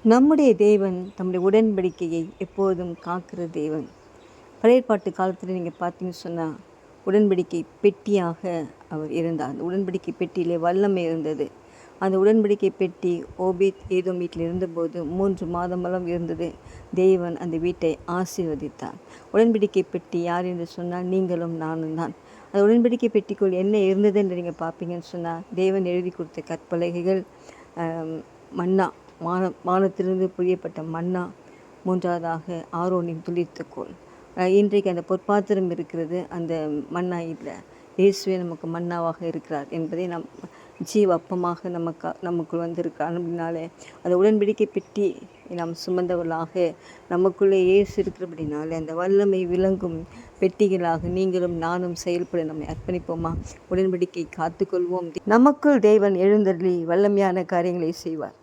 நம்முடைய தேவன் தம்முடைய உடன்படிக்கையை எப்போதும் காக்கிற தேவன். பழைய ஏற்பாட்டு காலத்தில் நீங்கள் பார்த்தீங்கன்னு சொன்னால் உடன்படிக்கை பெட்டியாக அவர் இருந்தார். அந்த உடன்படிக்கை பெட்டியிலே வல்லமை இருந்தது. அந்த உடன்படிக்கை பெட்டி ஓபேத் ஏதோம் வீட்டில் இருந்தபோது 3 மாதமெல்லாம் இருந்தது. தேவன் அந்த வீட்டை ஆசீர்வதித்தார். உடன்படிக்கை பெட்டி யார் என்று சொன்னால் நீங்களும் நானும் தான். அந்த உடன்படிக்கை பெட்டிக்குள் என்ன இருந்தது என்று நீங்கள் பார்ப்பீங்கன்னு சொன்னால் தேவன் எழுதி கொடுத்த கற்பலகைகள், மன்னா, வானத்திலிருந்து பொழியப்பட்ட மன்னா, 3வதாக ஆரோனின் துளிர்த்தக்கோல். இன்றைக்கு அந்த பொற்பாத்திரம் இருக்கிறது. அந்த மன்னா இல்லை, இயேசுவே நமக்கு மன்னாவாக இருக்கிறார் என்பதை நாம் ஜீவ அப்பமாக நமக்குள் வந்திருக்கிறார். அப்படின்னாலே அந்த உடன்படிக்கை பெட்டி நாம் சுமந்தவர்களாக நமக்குள்ளே இயேசு இருக்கிறபடினாலே அந்த வல்லமை விளங்கும் பெட்டிகளாக நீங்களும் நானும் செயல்பட நம்மை அர்ப்பணிப்போமா? உடன்படிக்கை காத்துக்கொள்வோம். நமக்குள் தேவன் எழுந்தருளி வல்லமையான காரியங்களை செய்வார்.